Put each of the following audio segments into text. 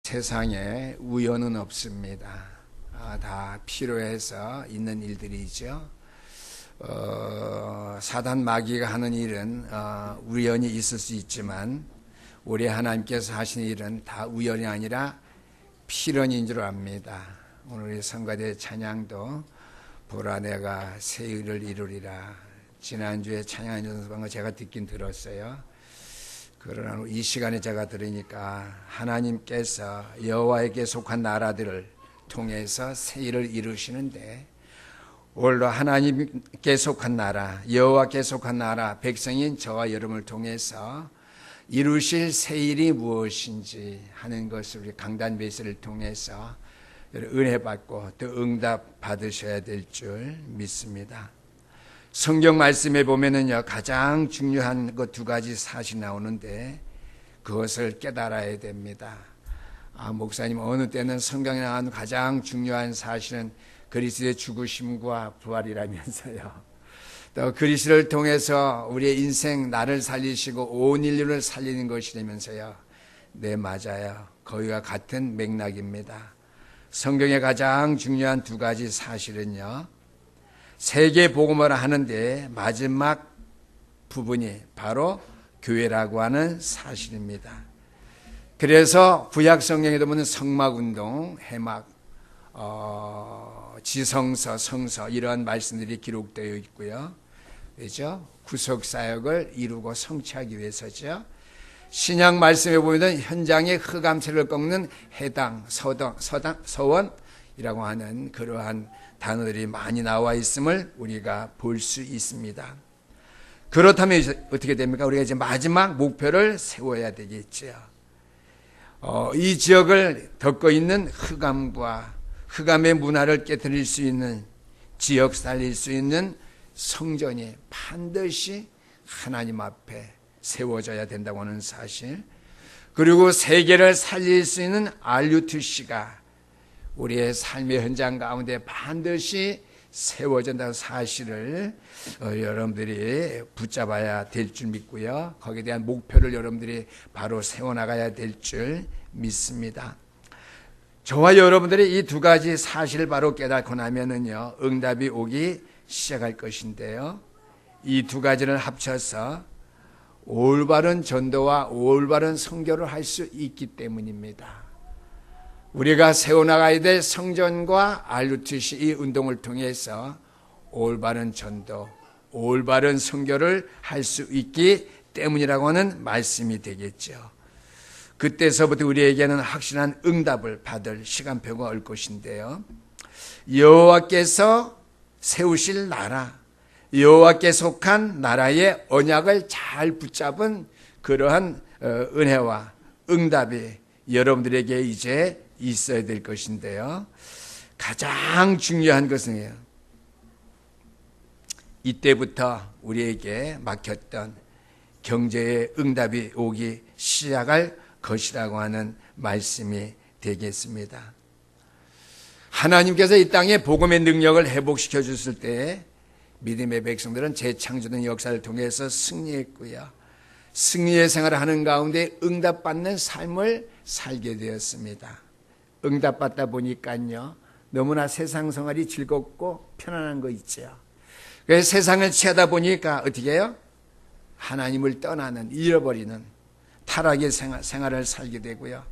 세상에 우연은 없습니다. 다 필요해서 있는 일들이죠. 사단 마귀가 하는 일은 우연히 있을 수 있지만 우리 하나님께서 하시는 일은 다 우연이 아니라 필연인 줄 압니다. 오늘 우리 성가대 찬양도 보라 내가 새 일을 이루리라. 지난주에 찬양 연습한 거 제가 듣긴 들었어요. 그러나 이 시간에 제가 들으니까 하나님께서 여호와에게 속한 나라들을 통해서 새 일을 이루시는데, 오늘도 하나님께 속한 나라, 여호와께 속한 나라 백성인 저와 여러분을 통해서 이루실 새 일이 무엇인지 하는 것을 우리 강단 메시지를 통해서 은혜 받고 또 응답 받으셔야 될 줄 믿습니다. 성경 말씀에 보면은요, 가장 중요한 것 두 가지 사실이 나오는데 그것을 깨달아야 됩니다. 목사님 어느 때는 성경에 나온 가장 중요한 사실은 그리스도의 죽으심과 부활이라면서요. 또 그리스도를 통해서 우리의 인생 나를 살리시고 온 인류를 살리는 것이라면서요. 네, 맞아요. 거기와 같은 맥락입니다. 성경의 가장 중요한 두 가지 사실은요, 세계 복음을 하는데 마지막 부분이 바로 교회라고 하는 사실입니다. 그래서 구약 성경에도 보면 성막운동, 해막, 지성서, 성서 이러한 말씀들이 기록되어 있고요. 그렇죠? 구속사역을 이루고 성취하기 위해서죠. 신약 말씀에 보면 현장에 흑암새를 꺾는 해당, 서원이라고 하는 그러한 단어들이 많이 나와 있음을 우리가 볼 수 있습니다. 그렇다면 어떻게 됩니까? 우리가 이제 마지막 목표를 세워야 되겠죠. 이 지역을 덮고 있는 흑암과 흑암의 문화를 깨뜨릴 수 있는, 지역 살릴 수 있는 성전이 반드시 하나님 앞에 세워져야 된다고 하는 사실, 그리고 세계를 살릴 수 있는 RUTC가 우리의 삶의 현장 가운데 반드시 세워진다는 사실을 여러분들이 붙잡아야 될 줄 믿고요. 거기에 대한 목표를 여러분들이 바로 세워나가야 될 줄 믿습니다. 저와 여러분들이 이 두 가지 사실을 바로 깨닫고 나면은요, 응답이 오기 시작할 것인데요. 이 두 가지를 합쳐서 올바른 전도와 올바른 선교를 할 수 있기 때문입니다. 우리가 세워나가야 될 성전과 RUTC 이 운동을 통해서 올바른 전도, 올바른 선교를 할 수 있기 때문이라고 하는 말씀이 되겠죠. 그때서부터 우리에게는 확실한 응답을 받을 시간표가 올 것인데요. 여호와께서 세우실 나라, 여호와께 속한 나라의 언약을 잘 붙잡은 그러한 은혜와 응답이 여러분들에게 이제 있어야 될 것인데요. 가장 중요한 것은 이때부터 우리에게 막혔던 경제의 응답이 오기 시작할 것이라고 하는 말씀이 되겠습니다. 하나님께서 이 땅에 복음의 능력을 회복시켜 줬을 때 믿음의 백성들은 재창조된 역사를 통해서 승리했고요. 승리의 생활을 하는 가운데 응답받는 삶을 살게 되었습니다. 응답받다 보니까요, 너무나 세상 생활이 즐겁고 편안한 거 있죠. 그래서 세상을 취하다 보니까 어떻게 해요? 하나님을 떠나는, 잃어버리는 타락의 생활을 살게 되고요.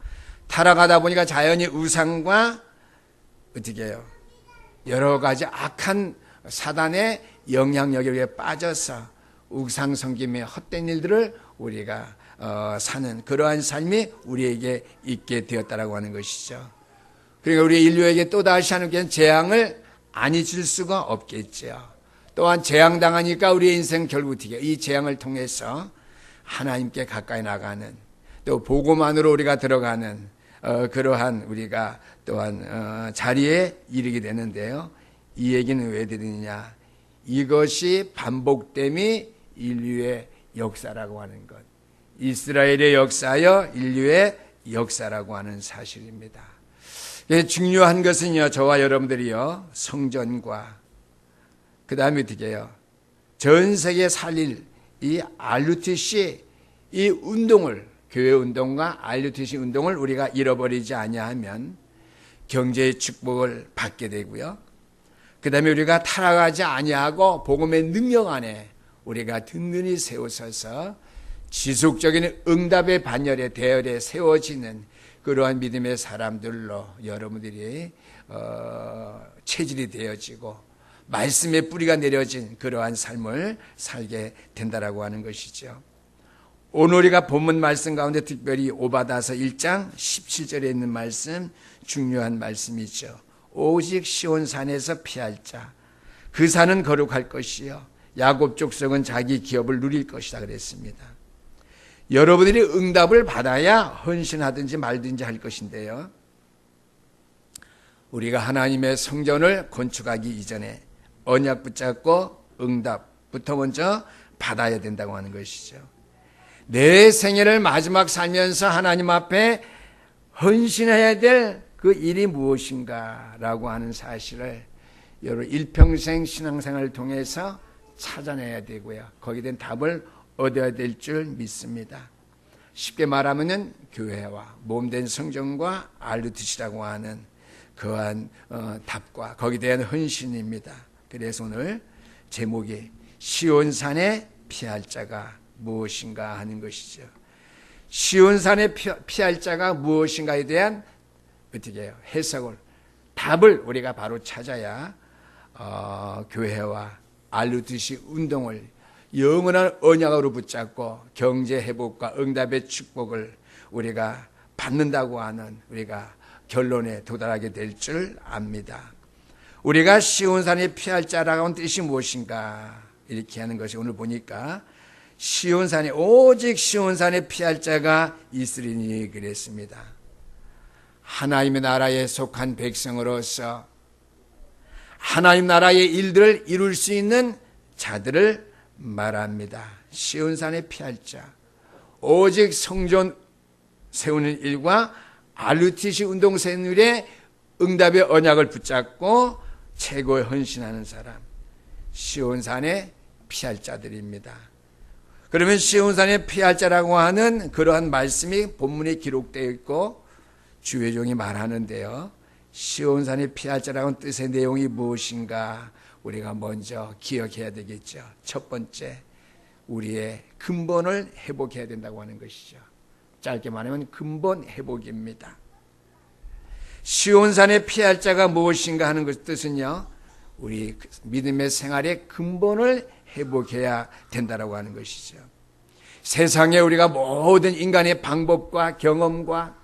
타락하다 보니까 자연히 우상과 어떻게 해요? 여러 가지 악한 사단의 영향력에 빠져서 우상 섬김의 헛된 일들을 우리가 사는 그러한 삶이 우리에게 있게 되었다라고 하는 것이죠. 그러니까 우리 인류에게 또다시 하나님께서는 재앙을 안 잊을 수가 없겠죠. 또한 재앙당하니까 우리의 인생 결국 어떻게 이 재앙을 통해서 하나님께 가까이 나가는, 또 복음 안으로 우리가 들어가는 그러한 우리가 또한 자리에 이르게 되는데요. 이 얘기는 왜 드리느냐? 이것이 반복됨이 인류의 역사라고 하는 것, 이스라엘의 역사여 인류의 역사라고 하는 사실입니다. 중요한 것은요, 저와 여러분들이요, 성전과 그 다음에 어떻게 해요? 전 세계 살릴 이 RUTC 이 운동을 교회 운동과 RUTC 운동을 우리가 잃어버리지 아니하면 경제의 축복을 받게 되고요. 그 다음에 우리가 타락하지 아니하고 복음의 능력 안에 우리가 든든히 세워서서 지속적인 응답의 반열에 대열에 세워지는 그러한 믿음의 사람들로 여러분들이 체질이 되어지고 말씀의 뿌리가 내려진 그러한 삶을 살게 된다라고 하는 것이죠. 오늘 우리가 본문 말씀 가운데 특별히 오바다서 1장 17절에 있는 말씀, 중요한 말씀이죠. 오직 시온산에서 피할 자, 그 산은 거룩할 것이요 야곱 족속은 자기 기업을 누릴 것이다 그랬습니다. 여러분들이 응답을 받아야 헌신하든지 말든지 할 것인데요, 우리가 하나님의 성전을 건축하기 이전에 언약 붙잡고 응답부터 먼저 받아야 된다고 하는 것이죠. 내 생애를 마지막 살면서 하나님 앞에 헌신해야 될 그 일이 무엇인가라고 하는 사실을 여러분 일평생 신앙생활을 통해서 찾아내야 되고요, 거기에 대한 답을 얻어야 될 줄 믿습니다. 쉽게 말하면 교회와 몸된 성전과 RUTC라고 하는 그러한 답과 거기에 대한 헌신입니다. 그래서 오늘 제목이 시온산에 피할 자가 무엇인가 하는 것이죠. 시온산에 피할 자가 무엇인가에 대한 어떻게 해요? 해석을, 답을 우리가 바로 찾아야 교회와 RUTC 운동을 영원한 언약으로 붙잡고 경제 회복과 응답의 축복을 우리가 받는다고 하는 우리가 결론에 도달하게 될 줄 압니다. 우리가 시온산에 피할 자라고 하는 뜻이 무엇인가 이렇게 하는 것이 오늘 보니까 시온산에 오직 시온산에 피할 자가 있으리니 그랬습니다. 하나님의 나라에 속한 백성으로서 하나님 나라의 일들을 이룰 수 있는 자들을 말합니다. 시온산에 피할 자, 오직 성전 세우는 일과 RUTC 운동 세우는 일에 응답의 언약을 붙잡고 최고의 헌신하는 사람, 시온산에 피할 자들입니다. 그러면 시온산에 피할 자라고 하는 그러한 말씀이 본문에 기록되어 있고 주회종이 말하는데요, 시온산에 피할 자라는 뜻의 내용이 무엇인가 우리가 먼저 기억해야 되겠죠. 첫 번째, 우리의 근본을 회복해야 된다고 하는 것이죠. 짧게 말하면 근본 회복입니다. 시온산에 피할 자가 무엇인가 하는 것 뜻은요, 우리 믿음의 생활의 근본을 회복해야 된다고 하는 것이죠. 세상에 우리가 모든 인간의 방법과 경험과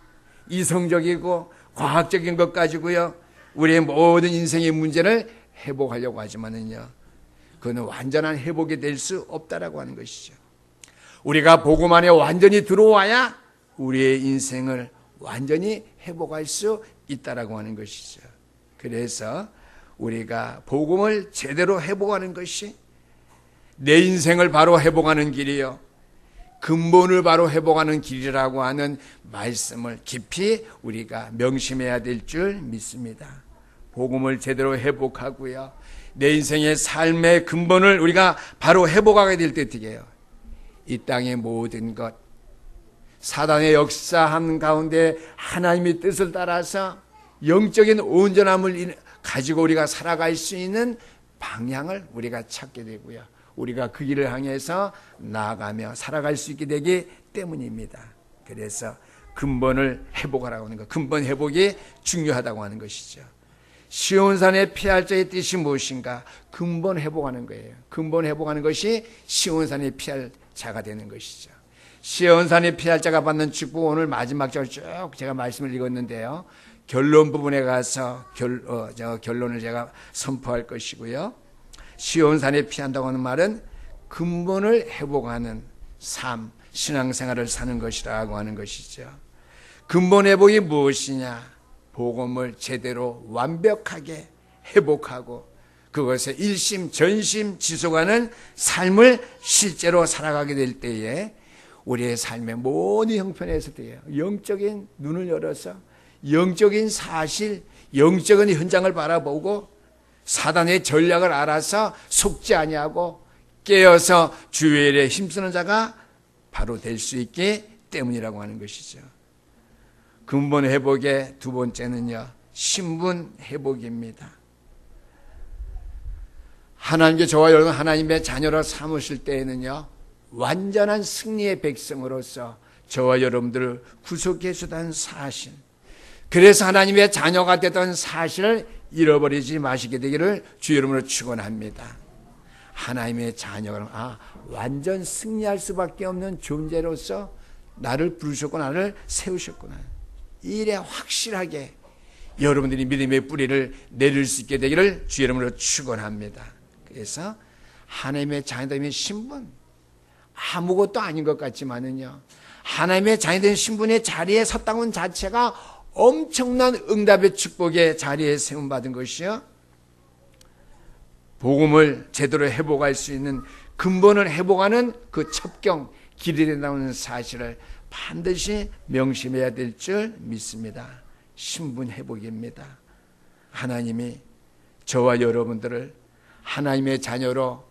이성적이고 과학적인 것 가지고요, 우리의 모든 인생의 문제를 회복하려고 하지만은요, 그건 완전한 회복이 될 수 없다라고 하는 것이죠. 우리가 복음 안에 완전히 들어와야 우리의 인생을 완전히 회복할 수 있다라고 하는 것이죠. 그래서 우리가 복음을 제대로 회복하는 것이 내 인생을 바로 회복하는 길이요, 근본을 바로 회복하는 길이라고 하는 말씀을 깊이 우리가 명심해야 될 줄 믿습니다. 복음을 제대로 회복하고요, 내 인생의 삶의 근본을 우리가 바로 회복하게 될 때 어떻게 해요? 이 땅의 모든 것, 사단의 역사함 가운데 하나님의 뜻을 따라서 영적인 온전함을 가지고 우리가 살아갈 수 있는 방향을 우리가 찾게 되고요, 우리가 그 길을 향해서 나아가며 살아갈 수 있게 되기 때문입니다. 그래서 근본을 회복하라고 하는 것, 근본 회복이 중요하다고 하는 것이죠. 시온산에 피할 자의 뜻이 무엇인가? 근본 회복하는 거예요. 근본 회복하는 것이 시온산에 피할 자가 되는 것이죠. 시온산에 피할 자가 받는 축복, 오늘 마지막 절 쭉 제가 말씀을 읽었는데요, 결론 부분에 가서 결론을 제가 선포할 것이고요, 시온산에 피한다고 하는 말은 근본을 회복하는 삶, 신앙생활을 사는 것이라고 하는 것이죠. 근본 회복이 무엇이냐? 복음을 제대로 완벽하게 회복하고 그것에 일심 전심 지속하는 삶을 실제로 살아가게 될 때에 우리의 삶의 모든 형편에서도요, 영적인 눈을 열어서 영적인 사실, 영적인 현장을 바라보고 사단의 전략을 알아서 속지 아니하고 깨어서 주의 일에 힘쓰는 자가 바로 될 수 있게 때문이라고 하는 것이죠. 근본 회복의 두 번째는요, 신분 회복입니다. 하나님께 저와 여러분 하나님의 자녀로 삼으실 때에는요, 완전한 승리의 백성으로서 저와 여러분들을 구속해 주던 사실, 그래서 하나님의 자녀가 되던 사실을 잃어버리지 마시게 되기를 주 이름으로 축원합니다. 하나님의 자녀가 완전 승리할 수밖에 없는 존재로서 나를 부르셨고 나를 세우셨구나. 이 일에 확실하게 여러분들이 믿음의 뿌리를 내릴 수 있게 되기를 주 이름으로 축원합니다. 그래서 하나님의 자녀됨의 신분, 아무것도 아닌 것 같지만은요, 하나님의 자녀된 신분의 자리에 섰다는 자체가 엄청난 응답의 축복의 자리에 세움받은 것이요, 복음을 제대로 회복할 수 있는 근본을 회복하는 그 첩경 길이 된다는 사실을 반드시 명심해야 될 줄 믿습니다. 신분 회복입니다. 하나님이 저와 여러분들을 하나님의 자녀로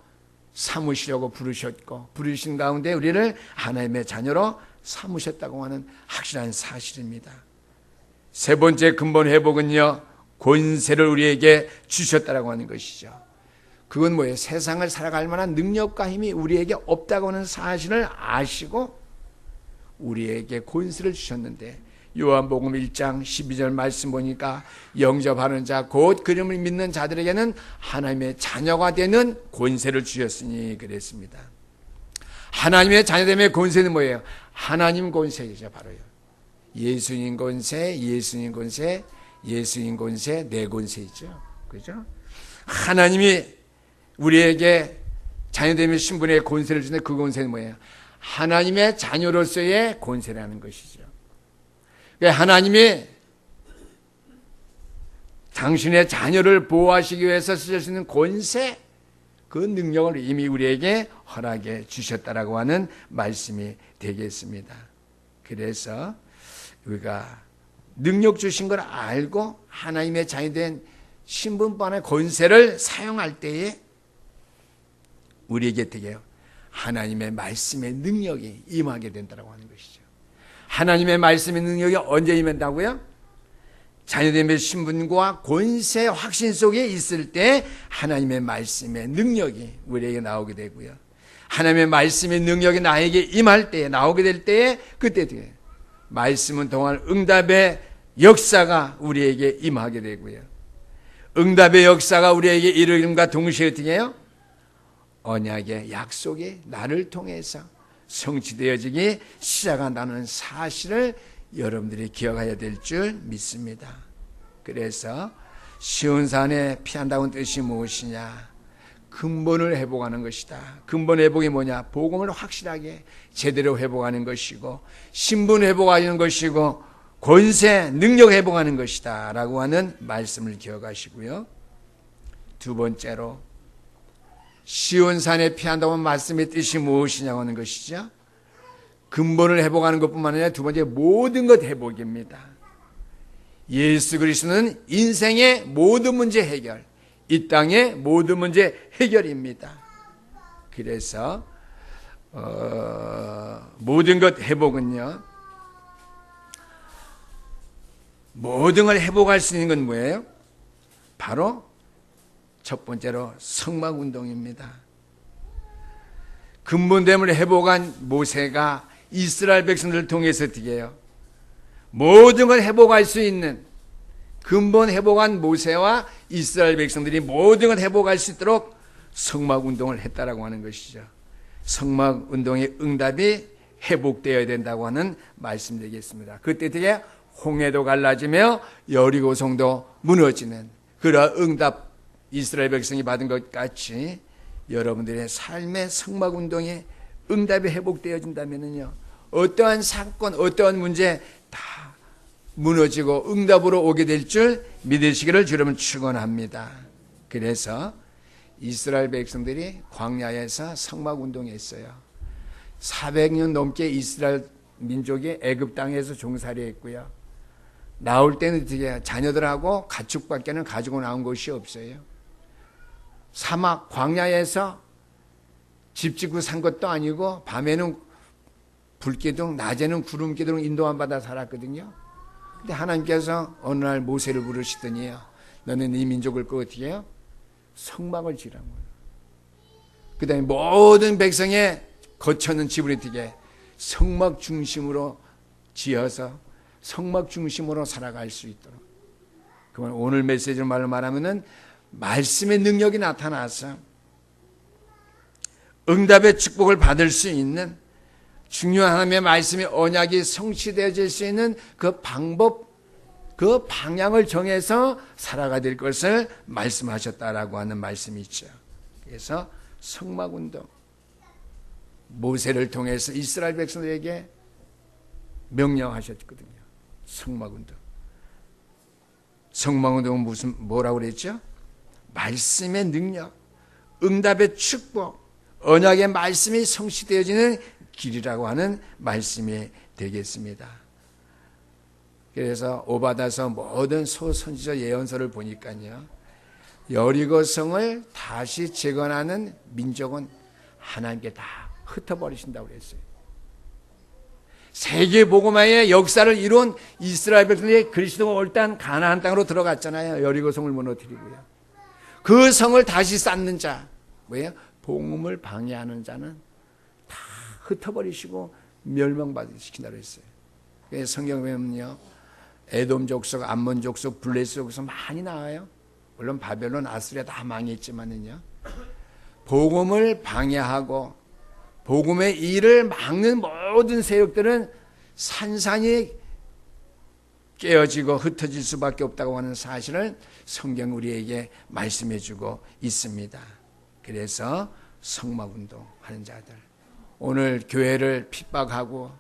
삼으시려고 부르셨고, 부르신 가운데 우리를 하나님의 자녀로 삼으셨다고 하는 확실한 사실입니다. 세 번째 근본 회복은요, 권세를 우리에게 주셨다라고 하는 것이죠. 그건 뭐예요? 세상을 살아갈 만한 능력과 힘이 우리에게 없다고 하는 사실을 아시고 우리에게 권세를 주셨는데, 요한복음 1장 12절 말씀 보니까 영접하는 자 곧 그름을 믿는 자들에게는 하나님의 자녀가 되는 권세를 주셨으니 그랬습니다. 하나님의 자녀됨의 권세는 뭐예요? 하나님 권세이죠. 바로요. 예수님 권세, 예수님 권세, 예수님 권세, 내 권세이죠. 그죠? 하나님이 우리에게 자녀됨의 신분의 권세를 주는데 그 권세는 뭐예요? 하나님의 자녀로서의 권세라는 것이죠. 하나님이 당신의 자녀를 보호하시기 위해서 쓰실 수 있는 권세, 그 능력을 이미 우리에게 허락해 주셨다라고 하는 말씀이 되겠습니다. 그래서 우리가 능력 주신 걸 알고 하나님의 자녀된 신분만의 권세를 사용할 때에 우리에게 되게 하나님의 말씀의 능력이 임하게 된다고 하는 것이죠. 하나님의 말씀의 능력이 언제 임한다고요? 자녀됨의 신분과 권세 확신 속에 있을 때 하나님의 말씀의 능력이 우리에게 나오게 되고요. 하나님의 말씀의 능력이 나에게 임할 때에, 나오게 될 때에, 그때 되게 말씀은 동안 응답의 역사가 우리에게 임하게 되고요. 응답의 역사가 우리에게 이르림과 동시에 어떻게 해요? 언약의 약속이 나를 통해서 성취되어지기 시작한다는 사실을 여러분들이 기억해야 될 줄 믿습니다. 그래서 시온산에 피한다는 뜻이 무엇이냐? 근본을 회복하는 것이다. 근본 회복이 뭐냐? 복음을 확실하게 제대로 회복하는 것이고, 신분 회복하는 것이고, 권세, 능력 회복하는 것이다 라고 하는 말씀을 기억하시고요. 두 번째로 시온산에 피한다는 말씀의 뜻이 무엇이냐고 하는 것이죠. 근본을 회복하는 것뿐만 아니라 두 번째 모든 것 회복입니다. 예수 그리스도는 인생의 모든 문제 해결, 이 땅의 모든 문제 해결입니다. 그래서 모든 것 회복은요, 모든 걸 회복할 수 있는 건 뭐예요? 바로 첫 번째로 성막운동입니다. 근본됨을 회복한 모세가 이스라엘 백성들을 통해서 어떻게 해요? 모든 걸 회복할 수 있는 근본 회복한 모세와 이스라엘 백성들이 모든 걸 회복할 수 있도록 성막운동을 했다라고 하는 것이죠. 성막운동의 응답이 회복되어야 된다고 하는 말씀 되겠습니다. 그때 되게 홍해도 갈라지며 여리고성도 무너지는 그런 응답 이스라엘 백성이 받은 것 같이 여러분들의 삶의 성막운동에 응답이 회복되어진다면요, 어떠한 사건, 어떠한 문제 다 무너지고 응답으로 오게 될 줄 믿으시기를 주님은 축원합니다. 그래서 이스라엘 백성들이 광야에서 성막운동했어요. 400년 넘게 이스라엘 민족이 애굽 땅에서 종살이 했고요. 나올 때는 어떻게 자녀들하고 가축밖에는 가지고 나온 것이 없어요. 사막 광야에서 집 짓고 산 것도 아니고 밤에는 불기둥, 낮에는 구름기둥 인도함 받아 살았거든요. 근데 하나님께서 어느 날 모세를 부르시더니요, 너는 이 민족을 어떻게 해요? 성막을 지으라고. 그 다음에 모든 백성의 거처는 집을 어떻게 성막 중심으로 지어서 성막 중심으로 살아갈 수 있도록. 그러면 오늘 메시지를 말하면은 말씀의 능력이 나타나서 응답의 축복을 받을 수 있는, 중요한 하나님의 말씀의 언약이 성취되어질 수 있는 그 방법, 그 방향을 정해서 살아가야 될 것을 말씀하셨다라고 하는 말씀이 있죠. 그래서 성막운동, 모세를 통해서 이스라엘 백성들에게 명령하셨거든요. 성막운동. 성막운동은 뭐라고 그랬죠? 말씀의 능력, 응답의 축복, 언약의 말씀이 성취되어지는 길이라고 하는 말씀이 되겠습니다. 그래서 오바다서 모든 소선지자 예언서를 보니까요, 여리고성을 다시 재건하는 민족은 하나님께 다 흩어버리신다고 그랬어요. 세계 복음화의 역사를 이룬 이스라엘 백성들이 그리스도가 올 때 가나안 땅으로 들어갔잖아요. 여리고성을 무너뜨리고요. 그 성을 다시 쌓는 자, 뭐예요? 복음을 방해하는 자는 다 흩어버리시고 멸망시킨다고 했어요. 성경에 보면요, 에돔 족속, 암몬 족속, 블레스 족속 많이 나와요. 물론 바벨론, 아스리아 다 망했지만은요, 복음을 방해하고 복음의 일을 막는 모든 세력들은 산산이 깨어지고 흩어질 수밖에 없다고 하는 사실을 성경 우리에게 말씀해 주고 있습니다. 그래서 성막운동 하는 자들, 오늘 교회를 핍박하고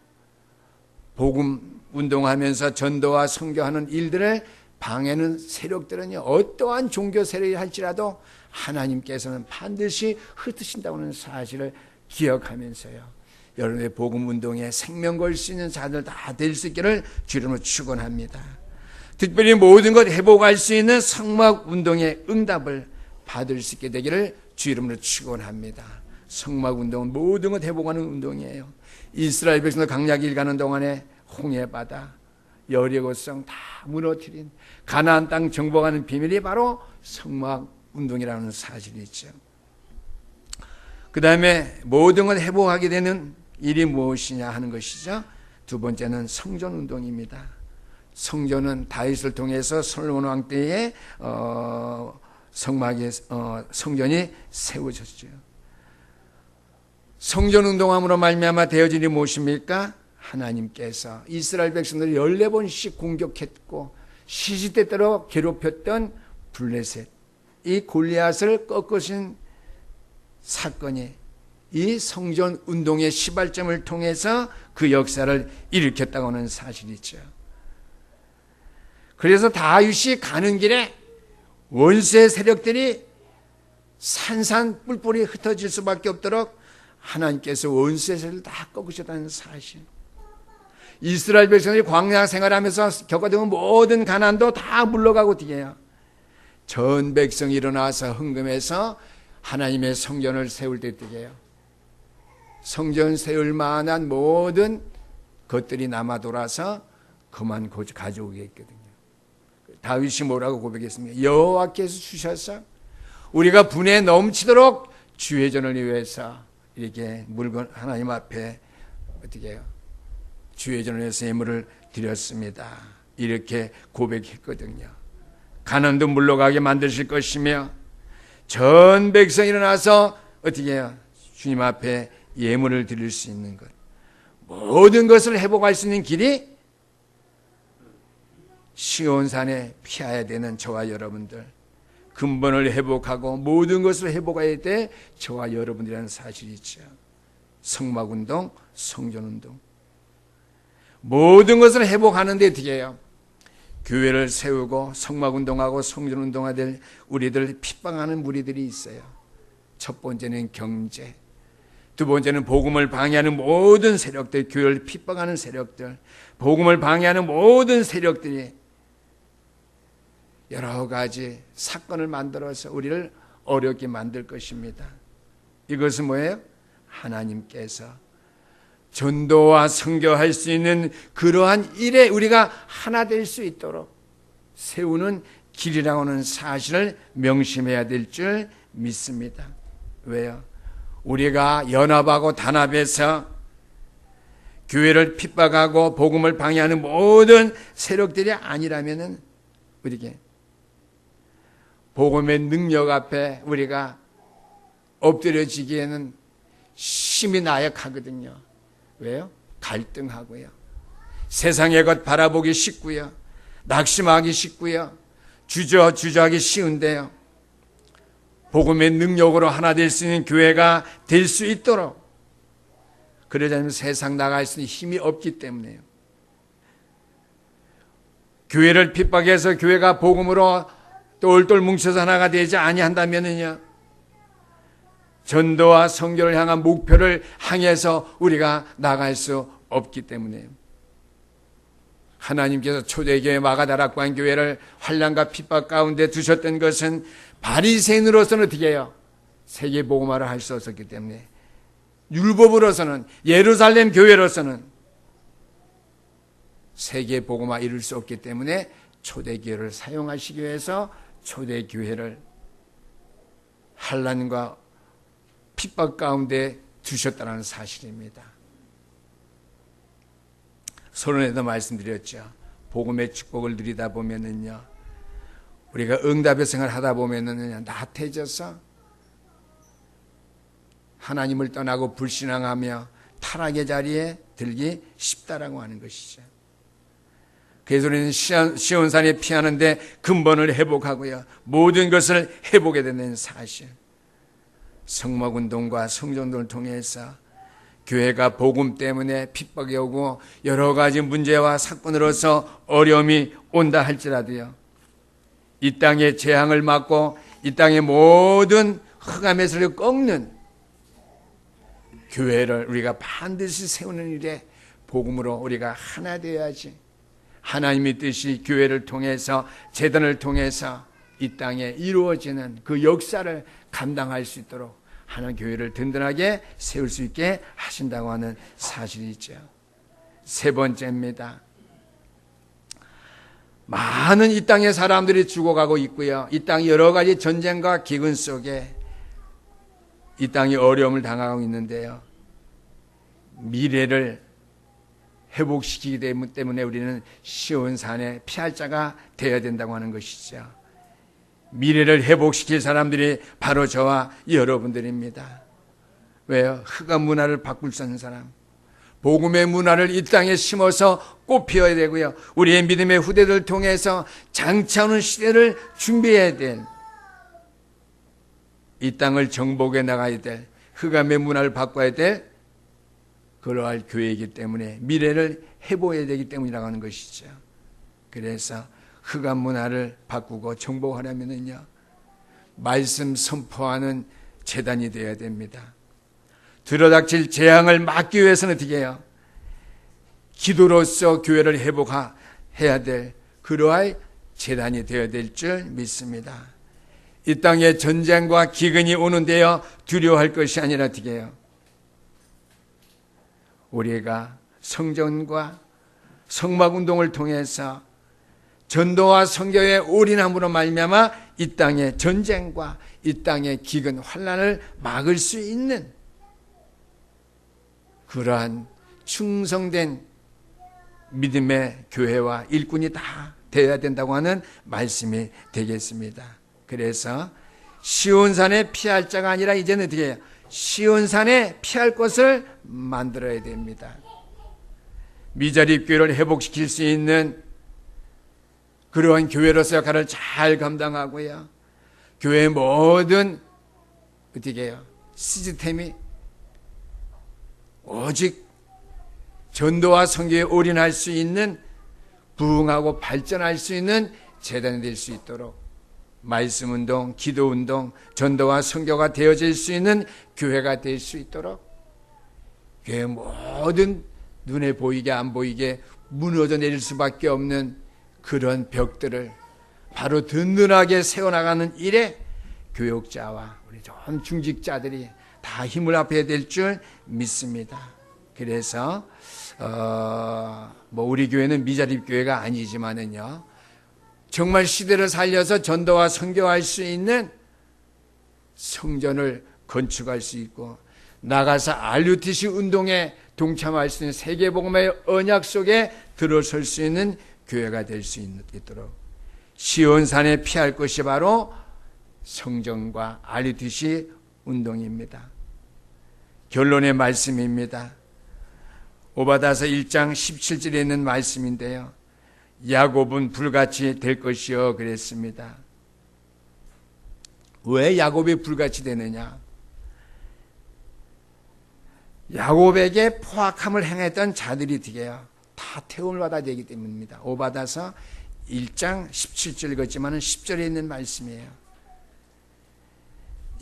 복음 운동하면서 전도와 선교하는 일들을 방해하는 세력들은요, 어떠한 종교 세력이 할지라도 하나님께서는 반드시 흩으신다고 하는 사실을 기억하면서요, 여러분의 복음 운동에 생명 걸 수 있는 자들 다 될 수 있기를 주님으로 축원합니다. 특별히 모든 것 회복할 수 있는 성막 운동의 응답을 받을 수 있게 되기를 주 이름으로 축원합니다. 성막 운동은 모든 것 회복하는 운동이에요. 이스라엘 백성들 강약일 가는 동안에 홍해바다, 여리고성 다 무너뜨린 가나안 땅 정복하는 비밀이 바로 성막 운동이라는 사실이 있죠. 그 다음에 모든 걸 회복하게 되는 일이 무엇이냐 하는 것이죠. 두 번째는 성전운동입니다. 성전은 다윗을 통해서 솔로몬 왕 때에 성전이 세워졌죠. 성전운동함으로 말미암아 되어진 일이 무엇입니까? 하나님께서 이스라엘 백성들을 14번씩 공격했고 시시때때로 괴롭혔던 블레셋, 이 골리앗을 꺾으신 사건이 이 성전 운동의 시발점을 통해서 그 역사를 일으켰다고 하는 사실이죠. 그래서 다윗이 가는 길에 원수의 세력들이 산산 뿔뿔이 흩어질 수밖에 없도록 하나님께서 원수의 세력을 다 꺾으셨다는 사실. 이스라엘 백성들이 광야 생활하면서 겪어온 모든 가난도 다 물러가고 뒤에요. 전 백성이 일어나서 흥금해서 하나님의 성전을 세울 때 뜨게요. 성전 세울 만한 모든 것들이 남아 돌아서 그만 가져오겠거든요. 다윗이 뭐라고 고백했습니까? 여호와께서 주셔서 우리가 분에 넘치도록 주의 전을 위해서 이렇게 물건 하나님 앞에 어떻게 해요? 주의 전을 위해서 예물을 드렸습니다. 이렇게 고백했거든요. 가난도 물러가게 만드실 것이며 전 백성이 일어나서 어떻게 해요? 주님 앞에 예물을 드릴 수 있는 것, 모든 것을 회복할 수 있는 길이 시온산에 피해야 되는 저와 여러분들, 근본을 회복하고 모든 것을 회복해야 돼 저와 여러분들이라는 사실이 있죠. 성막운동, 성전운동, 모든 것을 회복하는 데 어떻게 해요? 교회를 세우고 성막운동하고 성전운동하들 우리들 핍박하는 무리들이 있어요. 첫 번째는 경제, 두 번째는 복음을 방해하는 모든 세력들, 교회를 핍박하는 세력들, 복음을 방해하는 모든 세력들이 여러 가지 사건을 만들어서 우리를 어렵게 만들 것입니다. 이것은 뭐예요? 하나님께서 전도와 선교할 수 있는 그러한 일에 우리가 하나 될 수 있도록 세우는 길이라고 하는 사실을 명심해야 될 줄 믿습니다. 왜요? 우리가 연합하고 단합해서 교회를 핍박하고 복음을 방해하는 모든 세력들이 아니라면은 우리에게 복음의 능력 앞에 우리가 엎드려지기에는 심히 나약하거든요. 왜요? 갈등하고요. 세상의 것 바라보기 쉽고요. 낙심하기 쉽고요. 주저하기 쉬운데요. 복음의 능력으로 하나 될 수 있는 교회가 될 수 있도록, 그러자면 세상 나갈 수 있는 힘이 없기 때문에요. 교회를 핍박해서 교회가 복음으로 똘똘 뭉쳐서 하나가 되지 아니한다면은요, 전도와 선교를 향한 목표를 향해서 우리가 나갈 수 없기 때문에요. 하나님께서 초대교회 마가다락방 교회를 환난과 핍박 가운데 두셨던 것은 바리새인으로서는 어떻게 해요? 세계 복음화를 할 수 없었기 때문에, 율법으로서는, 예루살렘 교회로서는 세계 복음화 이룰 수 없기 때문에 초대교회를 사용하시기 위해서 초대교회를 환난과 핍박 가운데 두셨다는 사실입니다. 서론에도 말씀드렸죠. 복음의 축복을 누리다 보면은요, 우리가 응답의 생활을 하다 보면은 나태해져서 하나님을 떠나고 불신앙하며 타락의 자리에 들기 쉽다라고 하는 것이죠. 그래서 우리는 시온산에 피하는데 근본을 회복하고요, 모든 것을 회복해야 되는 사실. 성막운동과 성전운동을 통해서 교회가 복음 때문에 핍박이 오고 여러 가지 문제와 사건으로서 어려움이 온다 할지라도요, 이 땅의 재앙을 막고 이 땅의 모든 흑암의 세력을 꺾는 교회를 우리가 반드시 세우는 일에 복음으로 우리가 하나 되어야지, 하나님의 뜻이 교회를 통해서, 제단을 통해서 이 땅에 이루어지는 그 역사를 감당할 수 있도록 하나님 교회를 든든하게 세울 수 있게 하신다고 하는 사실이 있죠. 세 번째입니다. 많은 이 땅의 사람들이 죽어가고 있고요, 이 땅 여러 가지 전쟁과 기근 속에 이 땅이 어려움을 당하고 있는데요, 미래를 회복시키기 때문에 우리는 시온산에 피할 자가 되어야 된다고 하는 것이죠. 미래를 회복시킬 사람들이 바로 저와 여러분들입니다. 왜요? 흑암 문화를 바꿀 수 있는 사람, 복음의 문화를 이 땅에 심어서 꽃 피워야 되고요, 우리의 믿음의 후대들을 통해서 장차오는 시대를 준비해야 될, 이 땅을 정복해 나가야 될, 흑암의 문화를 바꿔야 될 그러할 교회이기 때문에 미래를 회복해야 되기 때문이라고 하는 것이죠. 그래서 흑암 문화를 바꾸고 정복하려면은요, 말씀 선포하는 재단이 되어야 됩니다. 들어닥칠 재앙을 막기 위해서는 어떻게 해요? 기도로서 교회를 회복해야 될 그러할 재단이 되어야 될 줄 믿습니다. 이 땅에 전쟁과 기근이 오는데요, 두려워할 것이 아니라 어떻게 해요? 우리가 성전과 성막운동을 통해서 전도와 선교에 올인함으로 말미암아 이 땅의 전쟁과 이 땅의 기근, 환난을 막을 수 있는 그러한 충성된 믿음의 교회와 일꾼이 다 되어야 된다고 하는 말씀이 되겠습니다. 그래서 시온산에 피할 자가 아니라 이제는 어떻게 해요? 시온산에 피할 곳을 만들어야 됩니다. 미자립 교회를 회복시킬 수 있는 그러한 교회로서 역할을 잘 감당하고요, 교회의 모든 어떻게 해요? 시스템이 오직 전도와 선교에 올인할 수 있는, 부흥하고 발전할 수 있는 재단이 될 수 있도록 말씀운동, 기도운동, 전도와 선교가 되어질 수 있는 교회가 될 수 있도록 교회의 모든 눈에 보이게 안 보이게 무너져 내릴 수밖에 없는 그런 벽들을 바로 든든하게 세워나가는 일에 교육자와 우리 전 중직자들이 다 힘을 합해야 될 줄 믿습니다. 그래서 뭐 우리 교회는 미자립 교회가 아니지만은요, 정말 시대를 살려서 전도와 선교할 수 있는 성전을 건축할 수 있고, 나가서 RUTC 운동에 동참할 수 있는 세계복음의 언약 속에 들어설 수 있는 교회가 될 수 있도록 시온산에 피할 것이 바로 성전과 RUTC 운동입니다. 결론의 말씀입니다. 오바다서 1장 17절에 있는 말씀인데요, 야곱은 불같이 될 것이요 그랬습니다. 왜 야곱이 불같이 되느냐? 야곱에게 포악함을 행했던 자들이 다 태움을 받아야 되기 때문입니다. 오바다서 1장 17절 읽었지만 10절에 있는 말씀이에요.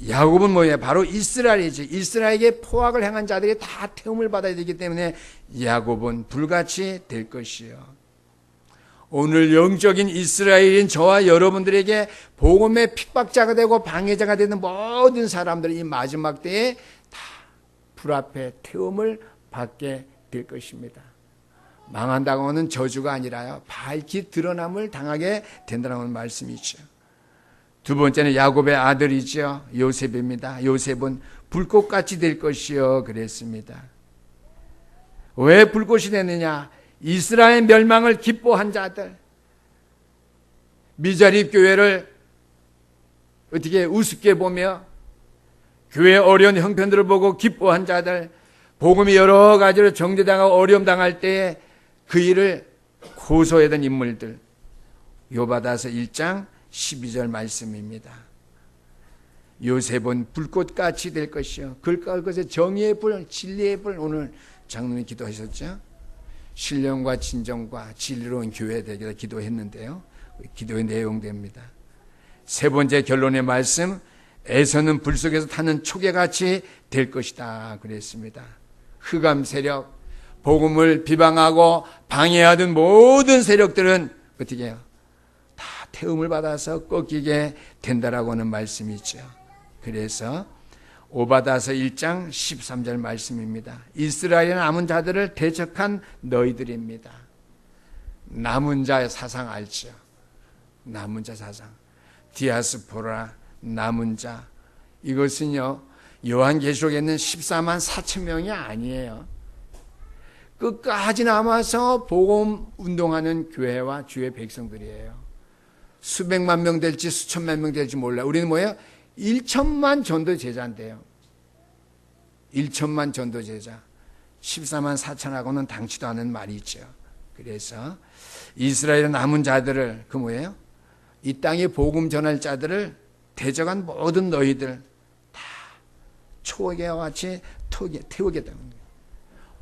야곱은 뭐예요? 바로 이스라엘이지. 이스라엘에게 포악을 행한 자들이 다 태움을 받아야 되기 때문에 야곱은 불같이 될 것이요. 오늘 영적인 이스라엘인 저와 여러분들에게 복음의 핍박자가 되고 방해자가 되는 모든 사람들이 이 마지막 때에 다 불 앞에 태움을 받게 될 것입니다. 망한다고 하는 저주가 아니라요, 밝히 드러남을 당하게 된다는 말씀이죠. 두 번째는 야곱의 아들이죠, 요셉입니다. 요셉은 불꽃같이 될 것이요 그랬습니다. 왜 불꽃이 되느냐? 이스라엘 멸망을 기뻐한 자들, 미자립 교회를 어떻게 우습게 보며 교회의 어려운 형편들을 보고 기뻐한 자들, 복음이 여러 가지로 정죄당하고 어려움 당할 때에 그 일을 고소했던 인물들, 요바다서 1장 12절 말씀입니다. 요셉은 불꽃같이 될 것이요. 그것의 정의의 불, 진리의 불, 오늘 장로님이 기도하셨죠. 신령과 진정과 진리로운 교회 되기를 기도했는데요, 기도의 내용됩니다. 세 번째 결론의 말씀, 에서는 불 속에서 타는 초계같이 될 것이다 그랬습니다. 흑암 세력, 복음을 비방하고 방해하던 모든 세력들은 어떻게 해요? 다 태움을 받아서 꺾이게 된다라고 하는 말씀이죠. 그래서 오바다서 1장 13절 말씀입니다. 이스라엘 남은 자들을 대적한 너희들입니다. 남은 자의 사상 알죠? 남은 자 사상, 디아스포라, 남은 자, 이것은요 요한계시록에 있는 14만 4천 명이 아니에요. 끝까지 남아서 복음 운동하는 교회와 주의 백성들이에요. 수백만 명 될지 수천만 명 될지 몰라요. 우리는 뭐예요? 1천만 전도 제자인데요. 1천만 전도 제자, 14만 4천하고는 당치도 않은 말이죠. 그래서 이스라엘의 남은 자들을, 그 뭐예요? 이 땅에 복음 전할 자들을 대적한 모든 너희들 다 초계와 같이 태우겠다는 거예요.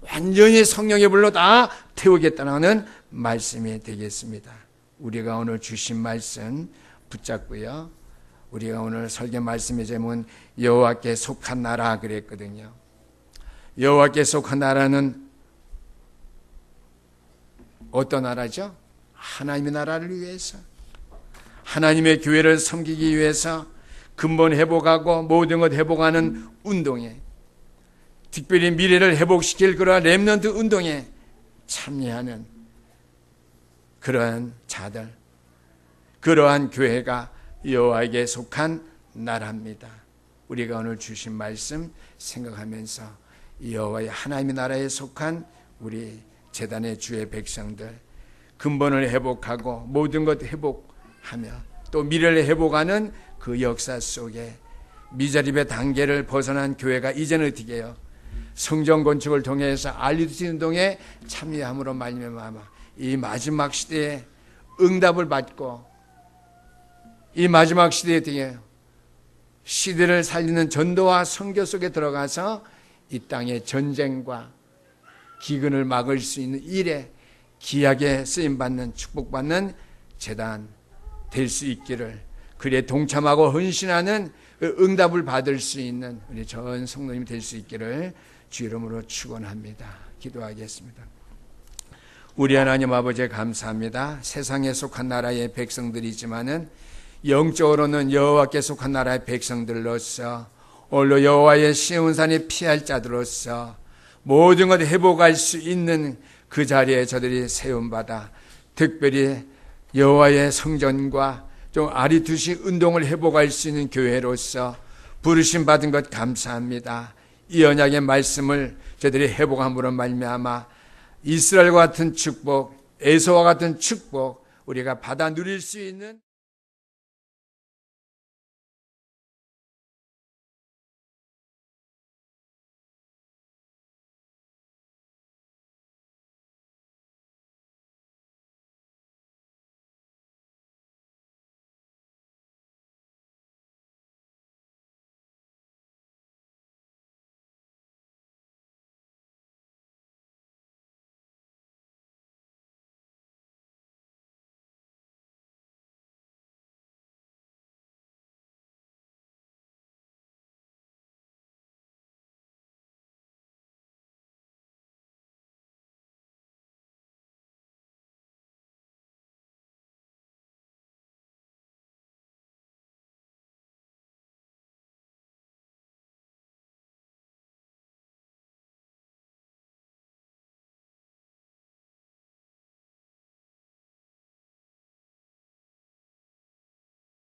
완전히 성령의 불로 다 태우겠다는 말씀이 되겠습니다. 우리가 오늘 주신 말씀 붙잡고요, 우리가 오늘 설교 말씀의 제목은 여호와께 속한 나라 그랬거든요. 여호와께 속한 나라는 어떤 나라죠? 하나님의 나라를 위해서, 하나님의 교회를 섬기기 위해서 근본 회복하고 모든 것 회복하는 운동에, 특별히 미래를 회복시킬 그러한 렘넌트 운동에 참여하는 그러한 자들, 그러한 교회가 여호와에게 속한 나라입니다. 우리가 오늘 주신 말씀 생각하면서 여호와의 하나님의 나라에 속한 우리 제단의 주의 백성들, 근본을 회복하고 모든 것 회복하며 또 미래를 회복하는 그 역사 속에 미자립의 단계를 벗어난 교회가 이제는 어떻게 해요? 성전 건축을 통해서 RUTC 운동에 참여함으로 말미암아 이 마지막 시대에 응답을 받고, 이 마지막 시대에 어떻게 해요? 시대를 살리는 전도와 선교 속에 들어가서 이 땅의 전쟁과 기근을 막을 수 있는 일에 귀하게 쓰임받는, 축복받는 제단 될 수 있기를, 그에 동참하고 헌신하는 응답을 받을 수 있는 우리 전 성도님이 될 수 있기를 주 이름으로 축원합니다. 기도하겠습니다. 우리 하나님 아버지 감사합니다. 세상에 속한 나라의 백성들이지만은 영적으로는 여호와께 속한 나라의 백성들로서 오늘 여호와의 시온산에 피할 자들로서 모든 것 회복할 수 있는 그 자리에 저들이 세움받아 특별히 여호와의 성전과 좀 아리투시 운동을 회복할 수 있는 교회로서 부르심 받은 것 감사합니다. 이 언약의 말씀을 저들이 회복함으로 말미암아 이스라엘과 같은 축복, 에서와 같은 축복 우리가 받아 누릴 수 있는